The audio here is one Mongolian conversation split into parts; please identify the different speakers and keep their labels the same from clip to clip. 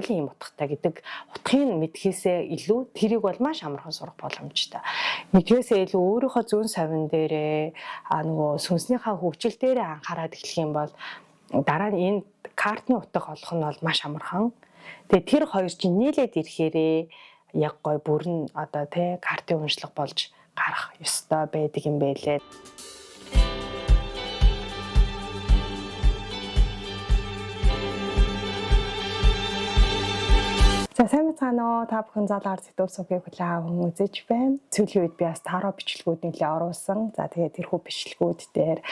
Speaker 1: ийм утгатай гэдэг утгыг мэдхээсээ илүү тэрийг бол маш амархан сурах боломжтой. Мэдхээсээ илүү өөрийнхөө зүүн совин дээрээ нөгөө сүнснийхаа хөгжил дээрээ анхаарал эхлэх юм бол дараа нь энэ картны утга олох нь бол маш амархан. Тэгээ тэр хоёр чинь нийлээд ирэхээрээ яг гой бүрэн одоо тий картын уншлага болж гарах ёстой байдаг юм байлээ. За сайн байна уу? Та бүхэн залгаар зэтүүл сувгийг хүлээн аван үзэж байна. Сүүлийн үед би бас таро бичлэгүүд нэлээ оруулсан. За тэгээд тэрхүү бичлэгүүд дээр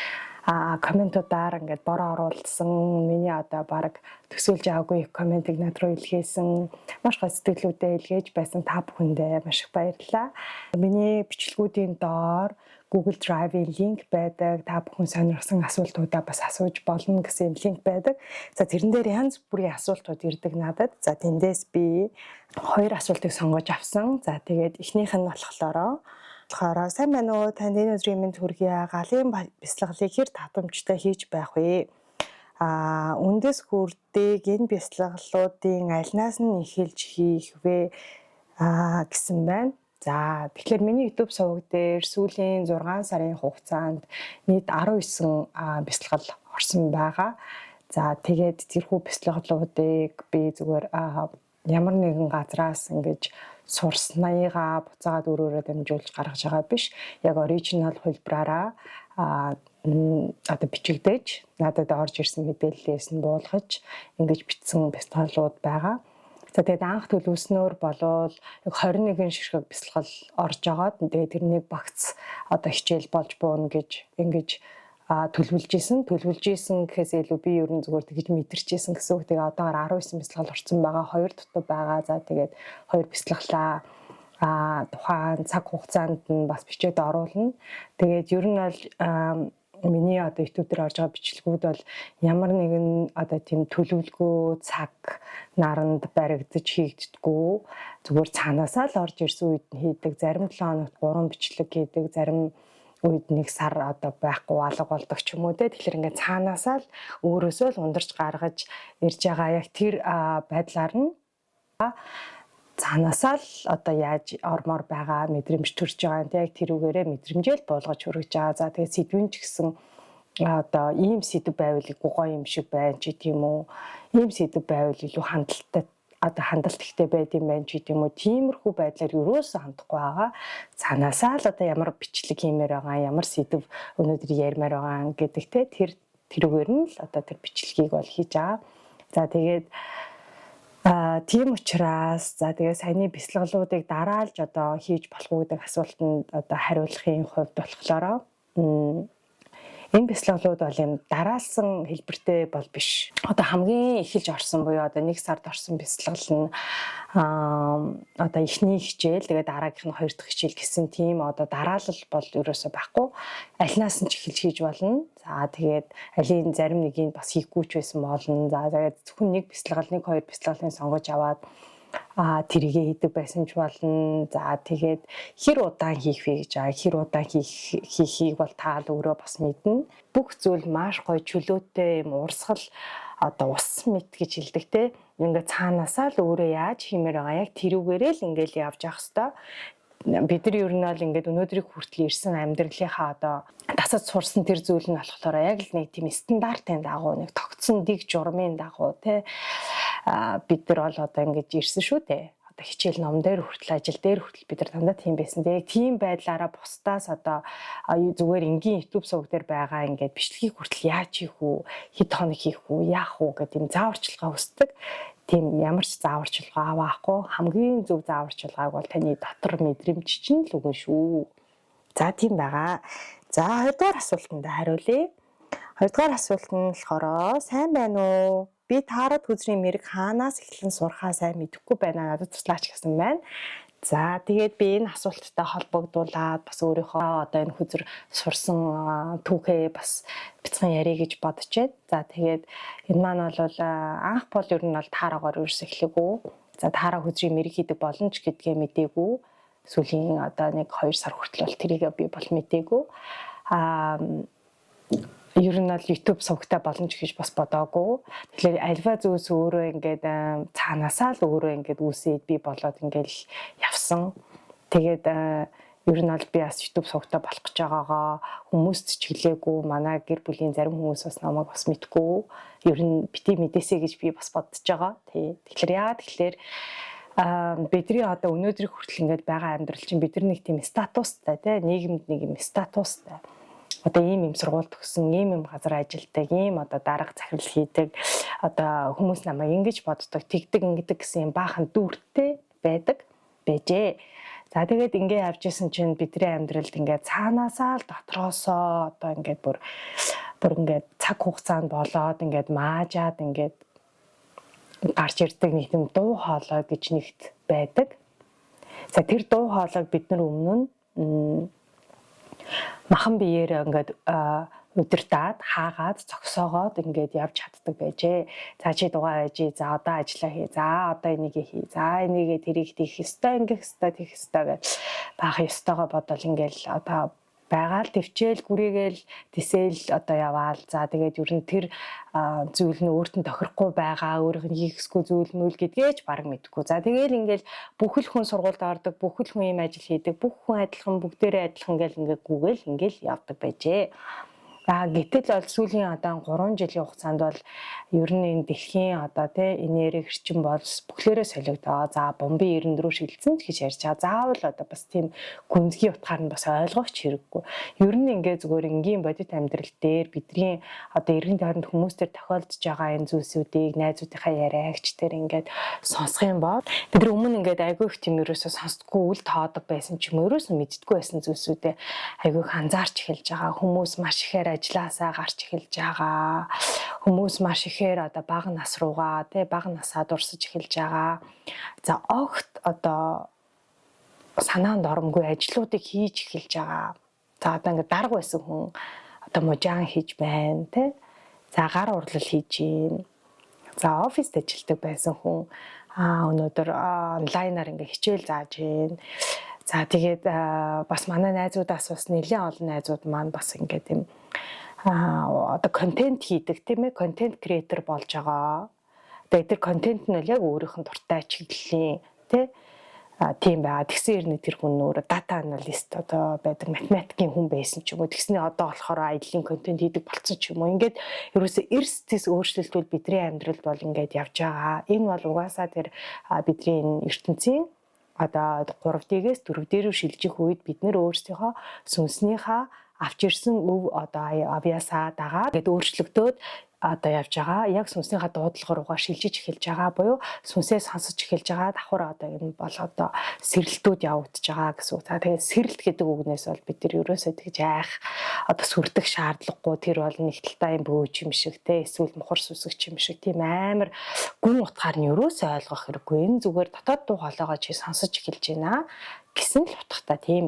Speaker 1: комментуудаар ингээд бороо оруулсан. Миний одоо баг төсөөлж аваагүй их комментиг над руу илгээсэн. Маш гой сэтгэлүүдээ илгээж байсан та бүхэндээ маш их баярлалаа. Миний бичлэгүүдийн доор Google Drive-ийн линк байдаг. Та бүхэн сонирхсан асуултуудаа бас асууж болно гэсэн линк байдаг. За тэрэн дээр янз бүрийн асуултууд ирдэг надад. За тэндээс би 2 асуултыг сонгож авсан. За тэгээд эхнийх нь болохоор сайн байна уу? Танд энэ өдрийн мэнд хүргье. Галын бяцлаглыг хэр татамжтай хийж байх вэ? Үндэс хүрдэг энэ бяцлаглуудын альнаас нь эхэлж хийх вэ гэсэн байна. За тэгэхээр миний YouTube суваг дээр сүүлийн 6 сарын хугацаанд нийт 19 бяцлал орсон байгаа. За тэгээд тэрхүү бяцлаглуудыг би зүгээр ямар нэгэн газраас ингэж сурсныгаа буцаагаад өөрөөрөө дамжуулж гаргаж байгаа биш. Яг оригинал хөлбраараа одоо бичигдээж надад орж ирсэн мэдээллээс нь буулгаж ингэж бичсэн бяцлаглууд байгаа. За тэгээд анх төлөвлөснөөр болвол яг 21 ширхэг бяцлал орж агаад тэгээд тэрнийг багц одоо хичээл болж буuna гэж ингэж төлөвлөж исэн гэхээс илүү би ер нь зүгээр тэгж мэдэрч исэн гэсэн үг. Тэгээ одоогоор 19 бяцлал орсон байгаа, 2 дутуу байгаа. За тэгээд 2 бяцлаглаа тухайн цаг хугацаанд нь бас бичээд оруулна. Тэгээд ер нь бол миний одоо YouTube дээр орж байгаа бичлэгүүд бол ямар нэгэн одоо тийм төлөвлөгөө цаг наранд баригдаж хийгддэггүй. Зүгээр цаанаасаа л орж ирсэн үед нь хийдэг. Зарим 7 хоногт 3 бичлэг хийдэг, зарим үед 1 сар одоо байхгүй алга болдог ч юм уу те. Тэгэхээр ингээд цаанаасаа л өөрөөсөө л ундарч гаргаж ирж байгаа. Яг тэр байдлаар нь цаанаасаа л одоо яаж ормоор байгаа мэдрэмж төрж байгаа юм те. Яг тэрүүгээрээ мэдрэмжэл буулгаж хүргэж байгаа. За тэгээд сэдвэн ч гэсэн одоо ийм сэдв байвал гоё юм шиг байна ч гэдэм үү. Ийм сэдв байвал илүү хандлт ихтэй байд юм байна ч гэдэм үү. Тиймэрхүү байдлаар юусоо хандахгүй байгаа. Цаанаасаа л одоо ямар бичлэг хиймээр байгаа, ямар сэдв өнөөдөр ярмаар байгаа гэдэг те. Тэрүүгээр нь л одоо тэр бичлэгийг бол хийж байгаа. За тэгээд тийм учраас за тэгээ саяны бяцлаглуудыг дараалж одоо хийж болох уу гэдэг асуултанд одоо хариулахын хувьд болохоор энэ бяцлаглууд бол юм дараалсан хэлбэртэй бол биш. Одоо хамгийн эхэлж орсон буюу одоо 1 сард орсон бяцлал нь одоо эхний хичээл тэгээ дараагийнх нь 2 дахь хичээл гэсэн тийм одоо дараалал бол ерөөсөө байхгүй. Альнаас нь ч эхэлж хийж болно. За тэгээд алийн зарим нэгийг бас хийхгүй ч байсан болно. За тэгээд зөвхөн 1 бяцлал 1 2 бяцлаглыг сонгож аваад тэрийгэ хийдэг байсан ч болно. За тэгээд хэр удаан хийх вэ гэж хэр удаан хийхийг бол та л өөрөө бас мэднэ. Бүх зүйл маш гоё чөлөөтэй юм урсгал одоо ус мэт гэж хэлдэг те. Ингээд цаанаасаа л өөрөө яаж хиймээр байгаа яг тэрүүгээрээ л ингээл явж явах хэвээр. Бид нар ер нь бол ингээд өнөөдрийг хүртэл ирсэн амьдралынхаа одоо тасад сурсан тэр зүйл нь болохоор яг л нэг тийм стандартын дагуу нэг тогтсон дэг журмын дагуу те бид нар бол одоо ингэж ирсэн шүү дээ. Одоо хичээл ном дээр хүртэл ажил дээр хүртэл бид нар дандаа тийм байсан. Тэгээ тийм байдлаараа бусдаас одоо зүгээр энгийн YouTube суваг дээр байгаа ингээд бичлэгийг хүртэл яаж хийх үү, хэд хоног хийх үү, яах үү гэдэг юм зааварчилгаа хүсдэг. Тийм ямар ч зааварчилгаа аваахгүй хамгийн зөв зааварчилгааг бол таны дотор мэдрэмж чинь л үгэн шүү. За тийм байгаа. За 2 дугаар асуултанд хариулъя. 2 дугаар асуулт нь болохоор сайн байна уу? Би таарад хүзрийн мэрэг хаанаас эхлэн сурахаа сайн мэдэхгүй байна. Надад туслаач гэсэн байна. За тэгээд би энэ асуулттай холбогдуулаад бас өөрийнхөө одоо энэ хүзэр сурсан түүхээ бас бяцхан ярих гэж бодож байна. За тэгээд энэ маань бол анх бол ер нь бол таараагаар ерөөс эхлэв. За таараа хүзрийн мэрэг хийдэг болно ч гэдгээ мэдээгүй. Сүүлийн одоо 1-2 сар хүртэл бол тэрийг би бол мэдээгүй. ер нь бол YouTube сувгтай боломж гэж бас бодоагүй. Тэгэхээр альва зүйлс өөрөө ингээд цаанаасаа л өөрөө ингээд үүсээд би болоод ингээд явсан. Тэгээд ер нь бол би бас YouTube сувгтай болох гэж байгаагаа хүмүүст ч хэлээгүй. Манай гэр бүлийн зарим хүмүүс бас намайг бас мэдгүй. Ер нь бити мэдээсэй гэж би бас бодож байгаа. Тэгэхээр яагаад тэгэхээр бидний одоо өнөөдрийг хүртэл ингээд байгаа амьдрал чинь бидний нэг тийм статустай тий нийгэмд нэг юм статустай. Одоо ийм сургууль төгссөн, ийм газар ажилладаг, ийм одоо дарга захирал хийдэг. Одоо хүмүүс намайг ингэж боддог, тэгдэг, ингэдэг гэсэн юм баахан дүүртэй байдаг байжээ. За тэгээд ингэ явж исэн чинь бидний амьдралд ингээ цаанаасаа л дотроосоо одоо ингээд бүр ингээд цаг хугацаанд болоод ингээд маажаад ингээд гарч ирдэг нэг юм дуу хоолой гэж нэгт байдаг. За тэр дуу хоолойг бид нар өмнө нь махан биеэр ингээд удирдаад хаагаад зогсоогоод ингээд явж чаддаг байжээ. За чи дугаа байж, за одоо ажиллаа хий, за одоо энийг хий, за энийг тэрийг хийх ёстой, ингэх ёстой, тийх ёстой гэж баах ёстойгоо бодвол ингээл одоо байгаал төвчээл гүрийгээл тэсэл одоо яваал. За тэгээд ер нь тэр зүйл нь өөртөө тохирохгүй байгаа, өөрийнх нь хийхсгүй зүйл мөл гэдгээч баг мэдгүй. За тэгээд ингээл бүхэл хүн сургуульд ордог, бүхэл хүн ийм ажил хийдэг, бүх хүн адилхан, бүгдээрээ адилхан гэл ингээд гүгээл ингээл явдаг байжээ. Гэтэл бол сүүлийн одоо 3 жилийн хугацаанд бол ер нь энэ дэлхийн одоо энерги хэрчим бол бүхлээрээ солигдоо. За бомбын 94 шилжсэн гэж ярьж байгаа. Заавал одоо бас тийм гүнзгий утгаар нь бас ойлгох хэрэггүй. Ер нь ингээ зүгээр энгийн бодит амьдрал дээр бидний одоо эргэн тойронд хүмүүстээр тохиолдож байгаа энэ зүйлсүүдийг найзуудынхаа яриагч дээр ингээд сонсох юм бол бид нар өмнө ингээд айгүй их тийм ерөөсөө сонсдоггүй үл тоодог байсан ч юм уу ерөөсөө мэддэггүй байсан зүйлсүүдээ айгүй их анзаарч эхэлж байгаа. Хүмүүс маш ихээр ажилласаа гарч эхэлж байгаа. Хүмүүс маш ихээр одоо бага нас руугаа бага насаа дурсаж эхэлж байгаа. За огт одоо санаанд оромгүй ажлуудыг хийж эхэлж байгаа. За одоо ингээд дарга байсан хүн одоо мужаан хийж байна За гар урлал хийж гин. За оффист ажилладаг байсан хүн өнөөдөр онлайнаар ингээд хичээл зааж гин. За тэгээд бас манай найзуудаас бас нэлээд олон найзууд маань бас ингээд юм одоо контент хийдэг контент креатор болж байгаа. Тэгээд тэр контент нь яг өөрийнх нь дуртай чиглэлийн тийм байгаа. Тэгсэн хэрнээ тэр хүн өөрөө дата аналист одоо байдаг математикийн хүн байсан ч юм уу. Тэгснээ одоо болохоор аялын контент хийдэг болцсон ч юм уу. Ингээд ерөөсөө эрс зэс өөрчлөлтүүд бидний амьдралд бол ингээд явж байгаа. Энэ бол угаасаа тэр бидний энэ ертөнцийн одоо 3D-ээс 4D рүү шилжих үед бид нэр өөрсдийнхөө сүнснийхаа авч ирсэн өв одоо авьяасаа дагаад тэгээд өөрчлөгдөөд одоо явж байгаа. Яг сүнснийхаа дуудлага руугаа шилжиж эхэлж байгаа буюу сүнсээ сонсож эхэлж байгаа давхар одоо энэ бол одоо сэрэлтүүд явагдаж байгаа гэсэн үг. За тэгээд сэрэлт гэдэг үгнээс бол бид нар ерөөсөө тэгж айх одоо сүрдэх шаардлагагүй. Тэр бол нэг талтай юм бөөж юм шиг эсвэл мухар сүсгч юм шиг тийм амар гүн утгаар нь ерөөсөө ойлгох хэрэггүй. Энэ зүгээр дотоод дуу хоолойгоо чи сонсож эхэлж байна гэсэн л утгатай тийм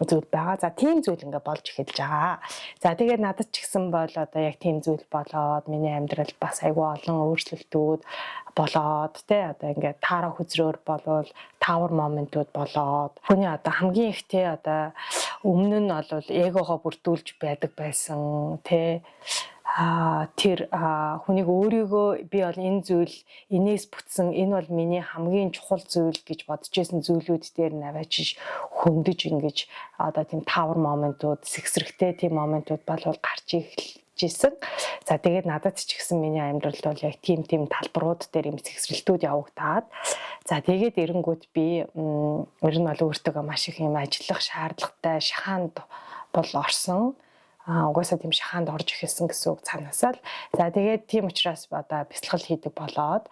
Speaker 1: зүйл байгаа. За тийм зүйл ингээ болж эхэлж байгаа. За тэгээд надад ч гэсэн бол одоо яг тийм зүйл болоод миний амьдралд бас айгүй олон өөрчлөлтүүд болоод одоо ингээ таараа хүзрөөр болвол тавар моментууд болоод хүний одоо хамгийн их одоо өмнө нь бол эгогоо бүрдүүлж байдаг байсан тэр хүнийг өөрийгөө би бол энэ зүйл энээс бүтсэн энэ бол миний хамгийн чухал зүйл гэж бодож исэн зүйлүүд дээр наваачиж хөндөж ингэж одоо тийм тавар моментууд сэгсрэгтэй тийм моментууд бол гарч эхэлжсэн. За тэгээд надад ч гэсэн миний амьдралд бол яг тийм талбарууд дээр юм сэгсрэлтүүд явагдаад за тэгээд эренгүүт би ер нь бол өөртөө маш их юм ажиллах шаардлагатай шахаанд бол орсон. Угаасаа тийм шахаанд орж эхэлсэн гэсэн үг цаанаасаа л. За тэгээд тийм учраас одоо бяцлал хийдэг болоод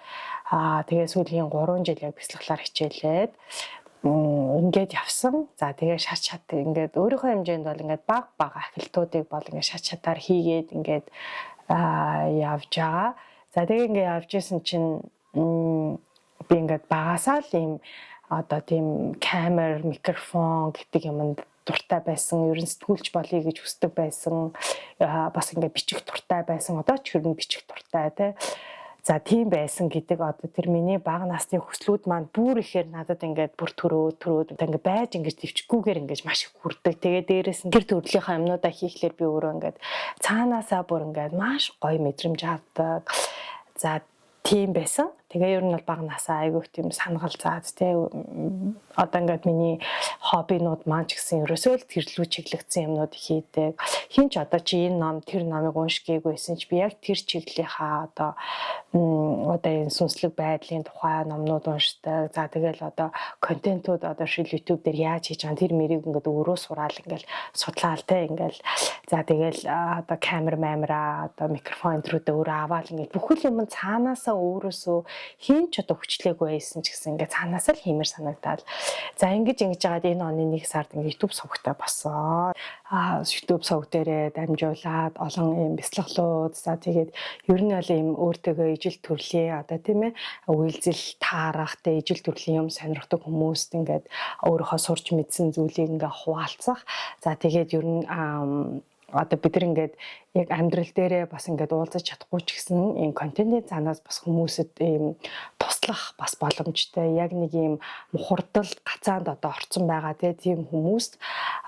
Speaker 1: тэгээд сүүлийн 3 жил яг бяцлаглаар хичээлээд ингээд явсан. За тэгээд шат ингээд өөрийнхөө хэмжээнд бол ингээд бага ахилтуудыг бол ингээд шатаар хийгээд ингээд явж байгаа. За тэгээд ингээд явж исэн чинь би ингээд багасаа л юм одоо тийм камер, микрофон гэдэг юмд дуртай байсан, ер нь сэтгүүлч болъё гэж хүсдэг байсан. Бас ингээд бичих дуртай байсан. Одоо ч ер нь бичих дуртай За тийм байсан гэдэг одоо тэр миний бага насны хүслүүд маань бүр ихээр надад ингээд бүр төрөөд ингээд байж ингээд төвчгүйгээр ингээд маш их хүрдэг. Тэгээ дээрээс нь тэр төрөлийнхөө юмнуудаа хийхлээр би өөрөө ингээд цаанаасаа бүр ингээд маш гоё мэдрэмж авдаг. За тийм байсан. Тэгээ ер нь бол бага насаа айгүйх тийм санагал заад тий одоо ингээд миний хоббинууд маань ч гэсэн ерөөсөө л тэрлүү чиглэгдсэн юмнууд хийдэг. Хин ч одоо чи энэ ном тэр номыг уншгийгүйсэн ч би яг тэр чиглэлийнхаа одоо энэ сүнслэг байдлын тухай номнууд уншдаг. За тэгэл одоо контентууд одоо шил YouTube дээр яаж хийж байгаа тэр мэрийг ингээд өөрөө сураал ингээд судлаал тий ингээд за тэгэл одоо камера одоо микрофон энтрүүдээ өөрөө аваад ингээд бүхэл юм цаанаасаа өөрөөсөө хин ч одоо хүчлээгүй байсан ч гэсэн ингээд цаанаасаа л хиймэр санагдаад за ингэж жагаад энэ оны 1 сард ингээд YouTube сувгтай болсон. YouTube сувг дээрээ дамжуулаад олон юм бяцлаглууд за тэгээд ер нь бол юм өөртөөгөө ижил төрлийн одоо тийм ээ үйлзэл таарах тэ ижил төрлийн юм сонирхдаг хүмүүст ингээд өөрөөхөө сурч мэдсэн зүйлийг ингээд хуваалцах. За тэгээд ер нь одоо бид нар ингээд яг амьдрал дээрээ бас ингээд уулзаж чадахгүй ч гэсэн энэ контентын цаанаас бас хүмүүсэд ийм туслах бас боломжтой. Яг нэг ийм мухардал гацаанд одоо орцсон байгаа тийм хүмүүст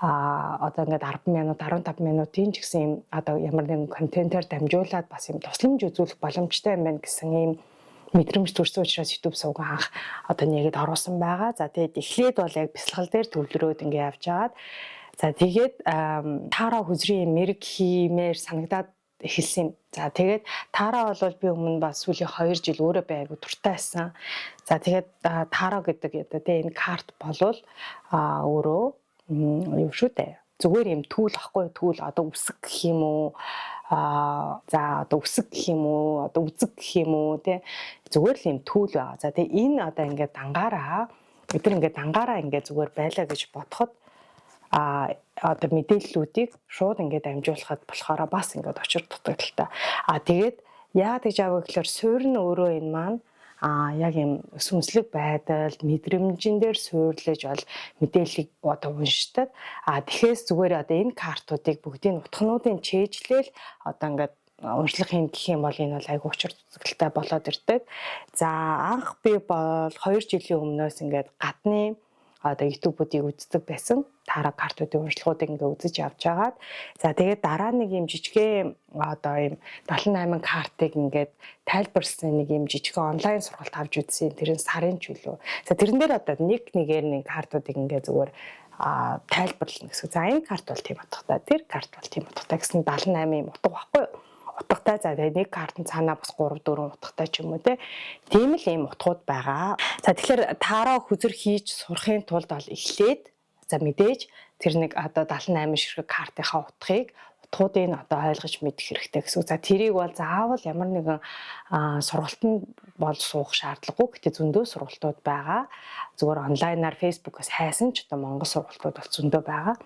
Speaker 1: одоо ингээд 10 минут 15 минутын ч гэсэн ийм одоо ямар нэгэн контентоор дамжуулаад бас ийм тусламж үзүүлэх боломжтой юм байна гэсэн ийм мэдрэмж төрсөн учраас YouTube сувг анх одоо нэгэд оруулсан байгаа. За тэгээд эхлээд бол яг бяцлал дээр төвлөрөөд ингээд явж байгаад за тэгээд таараа хүзрийн мэрэг хиймээр санагдаад эхэлсэн юм. За тэгээд таараа бол би өмнө бас сүүлийн 2 жил өөрөө байгуу туртай байсан. За тэгээд таараа гэдэг одоо энэ карт болвол өөрөө юу шүү дээ. Зүгээр юм түүл ахгүй түүл одоо үсэг гэх юм уу? За одоо үсэг гэх юм уу? Одоо үзэг гэх юм уу? Тэ зүгээр л юм түүл байгаа. За тэгээд энэ одоо ингээд дангаараа бид нар ингээд дангаараа ингээд зүгээр байлаа гэж бодоход одоо мэдээллүүдийг шууд ингээд амжуулахад болохоор бас ингээд очир дутагдaltaа. Тэгээд яагаад гэж аваа гэхээр суурь нь өөрөө энэ маань яг юм сүнслэг байдал мэдрэмжин дээр суурлаж бол мэдээллийг одоо уншдаг. Тэгэхээс зүгээр одоо энэ картуудыг бүгдийн утгнуудын чэйжлэл одоо ингээд уншлах юм гэх юм бол энэ бол айгүй учир дутагдaltaа болоод ирдэг. За анх би бол 2 жилийн өмнөөс ингээд гадны одоо YouTube-уудыг үздэг байсан. Таараа картуудын уншлагуудыг ингээ үзэж явж байгаад за тэгээд дараа нэг юм жижигхэн одоо юм 78 картыг ингээд тайлбарласан нэг юм жижигхэн онлайн сургалт авч үзсэн. Тэр нь сарын чөлөө. За тэрэн дээр одоо нэгээр нэг картуудыг ингээ зүгээр тайлбарлана гэсэн. За энэ карт бол тийм утгатай. Тэр карт бол тийм утгатай гэсэн 78 юм утга байхгүй юу? Утгатай за тэгээд нэг картын цаанаа бас 3 4 утгатай ч юм уу тийм л ийм утгууд байгаа. За тэгэхээр таараа хүзэр хийж сурахын тулд бол эхлээд за мэдээж тэр нэг одоо 78 ширхэг картынхаа утгуудыг одоо ойлгож мэдэх хэрэгтэй гэсэн. За тэрийг бол заавал ямар нэгэн сургалтанд бол суух шаардлагагүй. Гэтэ зөндөө сургалтууд байгаа. Зүгээр онлайнаар фэйсбүүкээс хайсан ч одоо монгол сургалтууд бол зөндөө байгаа.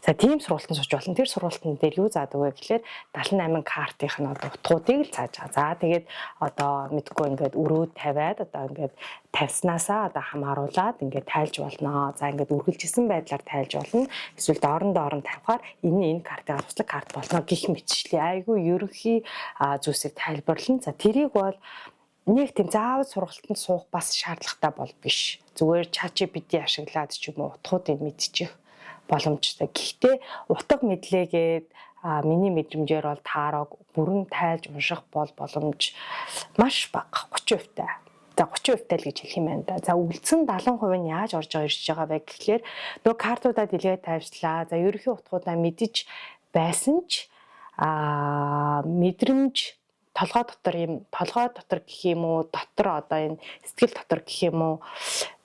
Speaker 1: За тийм сургалтанд сууж болно. Тэр сургалтанд дээр юу заадаг вэ гэхээр 78 картынх нь одоо утгуудыг л зааж байгаа. За тэгээд одоо мэдгүй ингээд өрөөд тавиад одоо ингээд тавьснаасаа одоо хамааруулад ингээд тайлж болно. За ингээд үргэлжилсэн байдлаар тайлж болно. Эсвэл доорондоо тавихаар энэ картыг туслах карт болно гэх мэтчлээ. Айгүй ерөнхий зүйлсийг тайлбарлана. За тэрийг бол нэг тийм заавал сургалтанд суух бас шаардлагатай бол биш. Зүгээр ChatGPT ашиглаад ч юм уу утгуудыг мэдчих боломжтой. Гэхдээ утга мэдлээгээд миний мэдрэмжээр бол таараг бүрэн тайлж унших боломж маш бага 30% таа. За 30% таа л гэж хэлэх юм байна да. За үлдсэн 70% нь яаж орж ирж байгаа вэ гэхлээр нөгөө картуудаа дэлгээд тавьчлаа. За ерөнхий утгуудаа мэдэж байсан ч мэдрэмж толгой дотор гэх юм уу дотор одоо энэ сэтгэл дотор гэх юм уу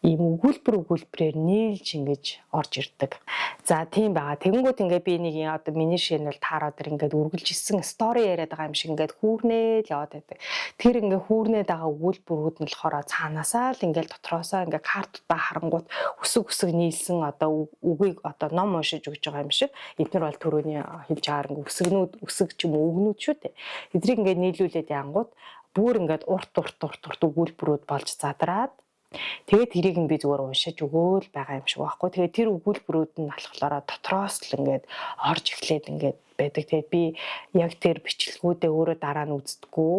Speaker 1: ийм өгүүлбэрээр нийлж ингэж орж ирдэг. За тийм байгаа. Тэгэнгүүт ингээд би нэг одоо миний шин бол таараа дээр ингээд үргэлжилсэн стори яриад байгаа юм шиг ингээд хүүрнээд яваад байдаг. Тэр ингээд хүүрнээд байгаа өгүүлбэрүүд нь болохоор цаанаасаа л ингээд дотроосоо ингээд картуудаа харангуут өсөг нийлсэн одоо үгийг одоо ном уншиж өгч байгаа юм шиг. Эдгээр бол төрөний хэлж байгаа үсэг ч юм уу үгнүүд шүү дээ. Эдрийг ингээд нийлүүлээд янгууд бүр ингээд урт өгүүлбэрүүд болж задраад тэгээд тэрийг нь би зүгээр уншиж өгөөл байгаа юм шиг байхгүй. Тэгээд тэр өгүүлбэрүүд нь болохоор дотроос л ингээд орж эхлээд ингээд байдаг. Тэгээд би яг тэр бичлэгүүдээ өөрөө дараа нь үздэггүй,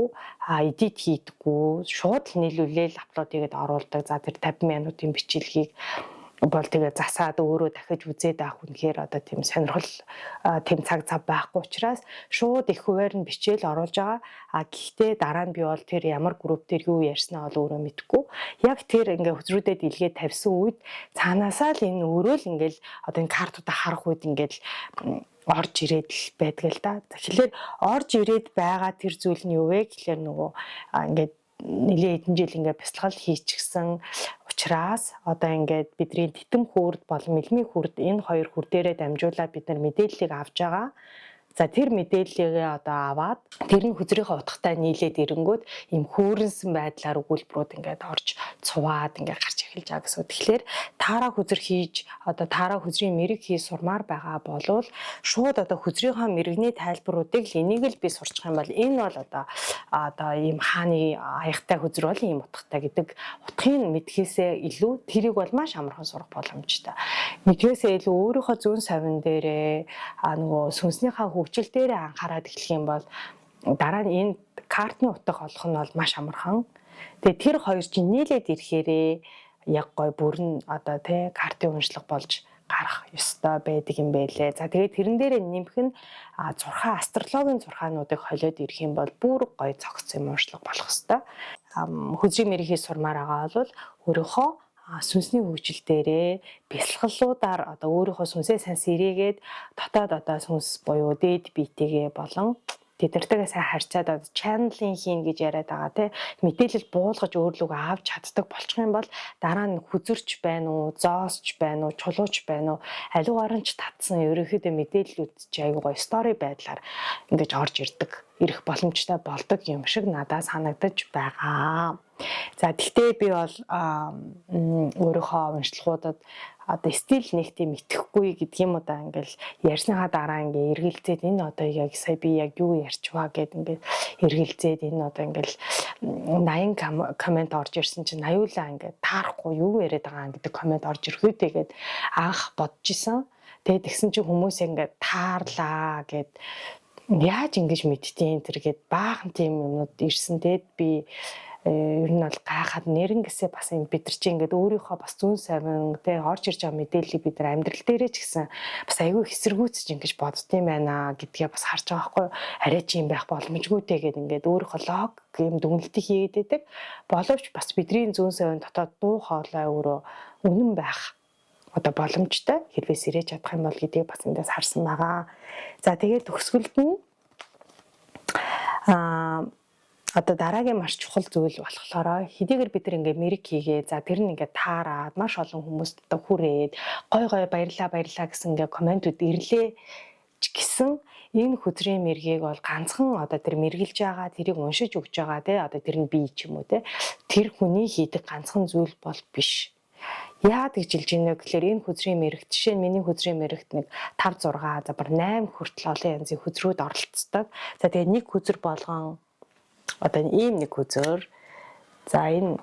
Speaker 1: эдит хийдэггүй, шууд л нийлүүлээл аплод хийгээд оруулдаг. За тэр 50 минутын бичлэгийг бол тэгээ засаад өөрөө дахиж үзээд авах үнэхээр одоо тийм сонирхол тийм цаг зав байхгүй учраас шууд их хуваар нь бичээл оруулж байгаа. Гэхдээ дараа нь би бол тэр ямар групп дээр юу ярьснаа бол өөрөө мэдэхгүй. Яг тэр ингээ хөзрүүдэд илгээд тавьсан үед цаанаасаа л энэ өөрөө л ингээл одоо энэ картуудаа харах үед ингээл орж ирээд л байдаг л да. Тэгэхээр орж ирээд байгаа тэр зүйл нь юу вэ гэхээр нөгөө ингээд нэлээд хэдэн жил ингээд бясалгал хийчихсэн учраас одоо ингээд бидний титэм хүрд болон мэлмийн хүрд энэ хоёр хүр дээрээ дамжуулаад бид нар мэдээллийг авж байгаа. За тэр мэдээллийгээ одоо аваад тэр нь хүзрийнхээ утгатай нийлээд ирэнгүүт ийм хөөрөнсөн байдлаар өгүүлбэрүүд ингээд орж цуваад ингээд гарч эхэлж байгаа гэсэн. Тэгэхээр таараа хүзэр хийж одоо таараа хүзрийн мэрэг хийж сурмаар байгаа болвол шууд одоо хүзрийнхээ мэрэгний тайлбаруудыг л энийг л би сурчих юм бол энэ бол одоо ийм хааны аягтай хүзэр бол ийм утгатай гэдэг утгыг мэдхээсээ илүү тэрийг бол маш амархан сурах боломжтой. Мэдхээсээ илүү өөрийнхөө зүүн совин дээрээ нөгөө сүнснийхээ хөгжил дээрээ анхаарал эхлэх юм бол дараа нь энэ картны утга олох нь бол маш амархан. Тэгээ тэр хоёр чинь нийлээд ирэхээрээ яг гой бүрэн одоо тий картын уншлага болж гарах ёстой байдаг юм байлээ. За тэгээд тэрэн дээрээ нэмэх нь зурхаа астрологийн зурхаануудыг холиод ирэх юм бол бүр гой цогцсон уншлага болох ёстой. Хүзрийн мэрэгний сурмаар байгаа бол өөрийнхөө сүнсний хөгжил дээрээ бясалгалуудаар одоо өөрийнхөө сүнсээ сайн сэрээгээд дотоод одоо сүнс буюу дээд биетэйгээ болон тэднэртэйгээ сайн харьцаад одоо чаннелинг хийн гэж яриад байгаа тий мэдээлэл буулгаж өөрлөгөө авч чаддаг болчих юм бол дараа нь хүзэрч байна уу, зоосч байна уу, чулууч байна уу аливаар нь ч татсан ерөнхийдөө мэдээллүүд чи аюу гой стори байдлаар ингэж орж ирэх боломжтой болдог юм шиг надад санагдаж байгаа. За тэгтээ би бол өөрийнхөө уншлагуудад одоо стил нэг тийм итгэхгүй гэдэг юм уу да ингээл ярьсныхаа дараа ингээ эргэлзээд энэ одоо яг сая би яг юу ярьчваа гэд ингээ эргэлзээд энэ одоо ингээл 80 коммент орж ирсэн чинь аюулаа ингээ таарахгүй юу яриад байгаа гэдэг коммент орж ирэх үедээ гэд анх бодож исэн. Тэгээд тэгсэн чинь хүмүүс ингээ таарлаа гэд яаж ингэж мэдтiin тэр гэд баахан тийм юмнууд ирсэн. Тэгээд би ер нь бол гайхаад нэрнгэсээ бас юм бид нар чи ингээд өөрийнхөө бас зүүн совин тэ орж ирж байгаа мэдээллийг бид нар амьдрал дээрээ ч гэсэн бас айгүй хэсэргүүцэж ингэж боддtiin байна гэдгээ бас харж байгаа байхгүй арай чи юм байх боломжгүй тэгээд ингээд өөрийнхөө лог юм дүгнэлтийг хийгээд байдаг боловч бас бидний зүүн совин дотоод дуу хоолой өөрөө үнэн байх одоо боломжтой хэрвээ сэрэж чадах юм бол гэдгийг бас эндээс харсан байгаа. За тэгээд төгсгөлд нь одоо дараагийн маш чухал зүйл болохоор хэдийгээр бид нар ингээ мэрэг хийгээ за тэр нь ингээ таараад маш олон хүмүүст одоо хүрээд гой баярлаа гэсэн ингээ комментүүд ирлээ ч гэсэн энэ хүзрийн мэргийг бол ганцхан одоо тэр мэргэлж байгаа тэрийг уншиж өгж байгаа те одоо тэр нь бий ч юм уу те тэр хүний хийдэг ганцхан зүйл бол биш. Яад гэж хэлжийнэ гэхээр энэ хүзрийн мэрэгт жишээ нь миний хүзрийн мэрэгт нэг 5 6 за бар 8 хүртэл олон янзын хүзрүүд оролцдог. За тэгээ нэг хүзэр болгон одоо ийм нэг хүзөр за энэ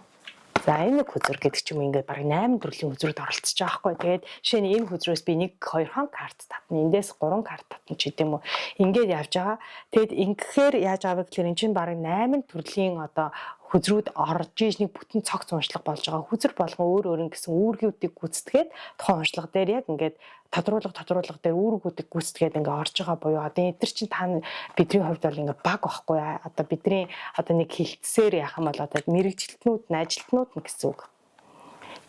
Speaker 1: нэг хүзэр гэдэг ч юм ингээд бараг 8 төрлийн хүзрүүд оролцож байгаа байхгүй. Тэгээд жишээ нь энэ хүзрөөс би 1 2 хон карт татна. Эндээс 3 карт татна ч гэдэм үү. Ингээд явж байгаа. Тэгэд ингэхээр яаж авах гэхээр эн чинь бараг 8 төрлийн одоо хүзрүүд орж иж нэг бүтэн цогц уншлага болж байгаа. Хүзэр болгон өөр гэсэн үүргүүдийг гүйцэтгээд тухайн уншлага дээр яг ингээд тодруулга дээр үүргүүдийг гүйцэтгээд ингээд орж байгаа буюу одоо эдгээр чинь та бидний хувьд бол ингээд баг байхгүй. Одоо бидний одоо нэг хилцсээр яах юм бол одоо мэрэгчлэтнүүд, ажилтнууд гэсэн үг.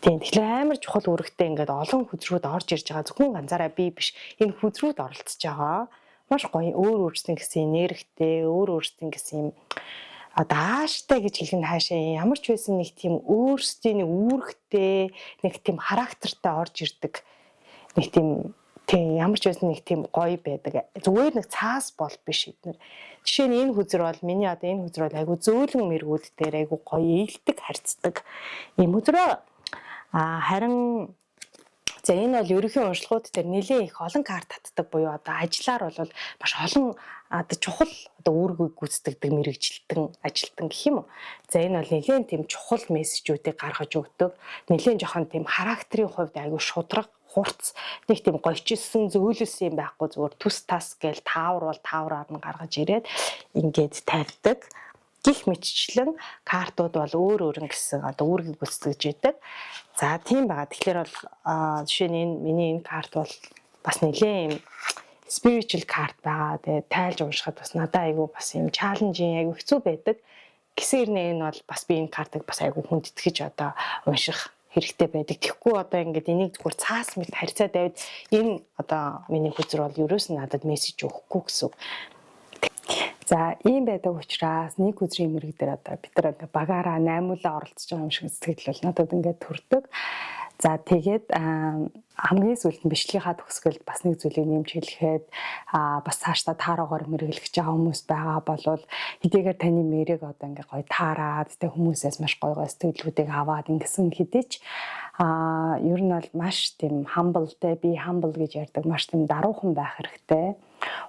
Speaker 1: Тийм тэгэхээр амар чухал үүрэгтэй ингээд олон хүзрүүд орж ирж байгаа. Зөвхөн ганцаараа би биш. Энэ хүзрүүд оролцож байгаа. Маш гоё өөрсдийн гэсэн энергитэй, өөрсдийн гэсэн юм дааштай гэж хэлэх нь хаашаа ямар ч байсан нэг тийм өөрсдийн нэг үүрэгтэй нэг тийм характертай орж ирдэг нэг тийм ямар ч байсан нэг тийм гоё байдаг зүгээр нэг цаас бол биш эднэр жишээ нь энэ хүзэр бол миний одоо энэ хүзэр бол айгу зөөлөн мэргүүд дээр айгу гоё ээлдэг харьцдаг юм хүзрөө харин За энэ бол ерөнхий уншлагууд дээр нэлээд их олон карт татдаг буюу одоо ажиллаар бол маш олон одоо чухал одоо үүргийг гүйцэтгэдэг мэрэгжилтэн ажилтан гэх юм уу. За энэ бол нэлээд тийм чухал мессежүүдийг гаргаж өгдөг. Нэлээд жоохон тийм характерийн хувьд аягүй шудраг, хурц, нэг тийм гойчилсан, зөөлөлсөн юм байхгүй зүгээр түс тас гээл таавар бол таавраар нь гаргаж ирээд ингээд тавьдаг. Гэх мэтчлэн картууд бол өөр гэсэн одоо үүргийг гүйцэтгэж байдаг. За тийм байгаа. Тэгэхээр бол жишээ нь миний энэ карт бол бас нэлээд юм spiritual карт байгаа. Тэгээ тайлж уншихад бас надад айгүй бас юм чаленжing айгүй хэцүү байдаг. Гэсээр энэ бол бас би энэ картыг бас айгүй хүндэтгэж одоо унших хэрэгтэй байдаг. Тэгэхгүй одоо ингээд энийг зүгээр цаас мэд харьцаад байвал энэ одоо миний хүзэр бол ерөөс нь надад мессеж өгөхгүй гэсэн. За ийм байдаг учраас нэг өдрийн мэрэг дээр одоо бид нар багаараа наймуулаа оролцож байгаа юм шиг сэтгэл бол надад ингээд төрдөг. За тэгээд хамгийн сүүлд нь бичлэгийнхаа төгсгөлд бас нэг зүйлийг нэмж хэлэхэд бас цаашдаа таараагаар мэрэгжлэж байгаа хүмүүс байгаа болвол хэдийгээр таны мэрэг одоо ингээд гоё таараад тэг хүмүүсээс маш гоё сэтгэлүүдийг аваад ингэсэн хэдий ч ер нь бол маш тийм humble те би humble гэж ярьдаг маш тийм даруухан байх хэрэгтэй.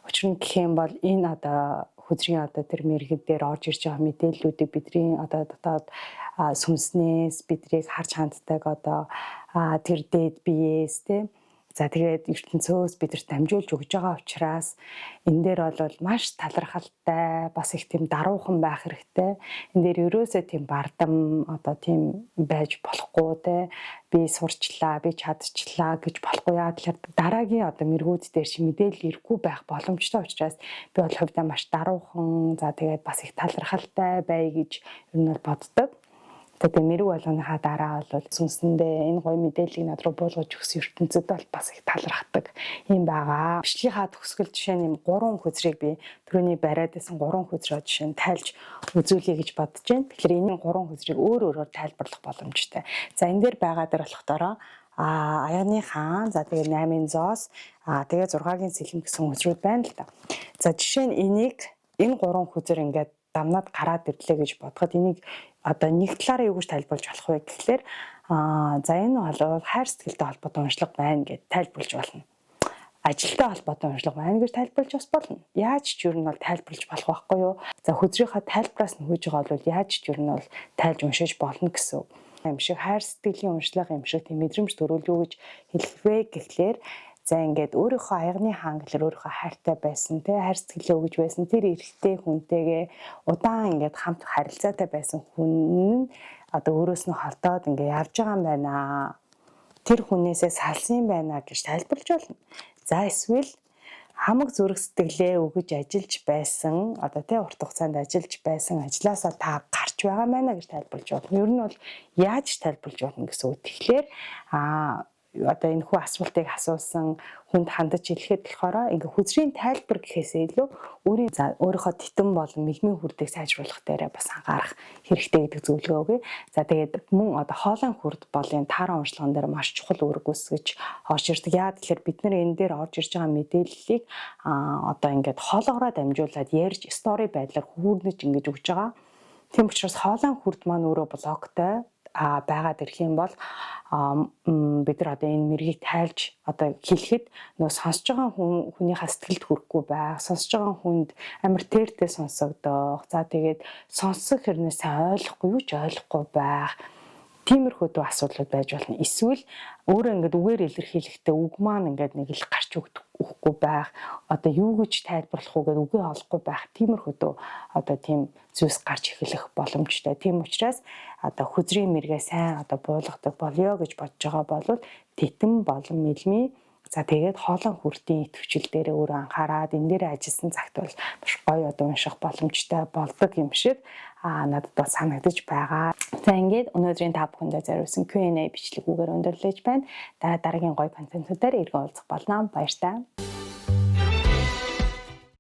Speaker 1: Учир нь гэх юм бол энэ одоо хөдрийн одоо тэр мэрэгэн дээр орж ирж байгаа мэдээллүүдийг бидний одоо дотоод сүнснээс бидрийг харж ханддаг одоо тэр дээд биеэс те. За тэгээд ертөнцөөс бидэрт дамжуулж өгж байгаа учраас энэ дээр бол маш талархалтай бас их тийм даруухан байх хэрэгтэй. Энэ дээр ерөөсөө тийм бардам одоо тийм байж болохгүй те. Би сурчлаа, би чадчихлаа гэж болохгүй. Яа тэгэхээр дараагийн одоо мэргүүд дээр чи мэдээлэл ирэхгүй байх боломжтой учраас би бол хувьдаа маш даруухан за тэгээд бас их талархалтай бай гэж ер нь бол боддог. Тэгээд мэрэг болгоныхаа дараа бол сүнсэндээ энэ гоё мэдээллийг над руу буулгаж өгсөн ертөнцид бол бас их талархдаг юм байгаа. Бичлэгийнхаа төгсгөл жишээ нь 3 хөзрийг би түрүүний бариад байсан 3 хөзрөө жишээ нь тайлж үзүүлье гэж бодож байна. Тэгэхээр энэ 3 хөзрийг өөр өөрөөр тайлбарлах боломжтой. За энэ дээр байгаа дээр болохоороо аяны хаан за тэгээд 8-ын зоос тэгээд 6-гийн сэлэм гэсэн хөзрүүд байна л да. За жишээ нь энэ 3 хөзөр ингээд дамнаад гараад ирлээ гэж бодоход энийг одоо нэг талаараа юу гэж тайлбарлаж болох вэ гэхлээр за энэ бол хайр сэтгэлтэй холбоотой уншлага байна гэж тайлбарлаж болно. Ажилтай холбоотой уншлага байна гэж тайлбарлаж бас болно. Яаж ч юу нь бол тайлбарлаж болох байхгүй юу? За хөзрийнхаа тайлбараас нь хүйж байгаа бол яаж ч юу нь бол тайлж уншиж болно гэсэн юм шиг хайр сэтгэлийн уншлага юм шиг тийм мэдрэмж төрүүл юу гэж хэлэх вэ гэхлээр за ингээд өөрийнхөө аягны хаан гэхэлэр өөрийнхөө хайртай байсан тий хайр сэтгэлээ өгж байсан тэр эрэгтэй хүнтэйгээ удаан ингээд хамт харилцаатай байсан хүн нь одоо өөрөөс нь холдоод ингээд явж байгаа юм байна. Тэр хүнээсээ салсан юм байна гэж тайлбарлаж болно. За эсвэл хамаг зүрх сэтгэлээ өгж ажиллаж байсан одоо тий урт хугацаанд ажиллаж байсан ажлаасаа та гарч байгаа байна гэж тайлбарлаж болно. Ер нь бол яаж тайлбарлаж болно гэсэн үг. Тэгэхээр одоо энэ хүү асуултыг асуусан хүнд хандаж хэлэхэд болохоор ингээ хүзрийн тайлбар гэхээсээ илүү өөрийнхөө титэн болон мэгмийн хүрдийг сайжруулах дээрээ бас анхаарах хэрэгтэй гэдэг зөвлөгөө өгье. За тэгээд мөн одоо хоолойн хүрд болын таараа уншлаган дээр маш чухал үүрэг гүйцэтгэж орж ирдэг. Яа тэгэхээр бид нар энэ дээр орж ирж байгаа мэдээллийг одоо ингээд хоолоогоо дамжуулаад ярьж стори байдлаар хүүрнэж ингэж өгж байгаа. Тийм учраас хоолойн хүрд маань өөрөө блоктой байгаад ирэх юм бол бид нар одоо энэ мэргийг тайлж одоо хэлэхэд нөө сонсож байгаа хүнийхээ сэтгэлд хүрэхгүй байх, сонсож байгаа хүнд амар тэртэй сонсогдох. За тэгээд сонсох хэрнээ сайн ойлгохгүй юу ч ойлгохгүй байх. Тиймэрхүү асуудлууд байж болно. Эсвэл өөрөө ингээд үгээр илэрхийлэхдээ үг маань ингээд нэг л гарч өгөхгүй байх. Одоо юу гэж тайлбарлах уу гэдэг үгээ олохгүй байх. Тиймэрхүү одоо тийм зүйлс гарч эхлэх боломжтой. Тийм учраас одоо хүзрийн мэргээ сайн одоо буулгадаг болёо гэж бодож байгаа бол титэн болон мэлми за тэгээд хоолойн хүрдийн идэвхжил дээр өөрөө анхаарад энэ дээр ажилласан цагт бол маш гоё одоо унших боломжтой болдог юм шиг надад бол санагдаж байгаа. За ингээд өнөөдрийн та бүхэндээ зориулсан Q&A бичлэгүүгээр өндөрлөж байна. Дараагийн гоё контентуудаар иргэн уулзах болно. Баярлалаа.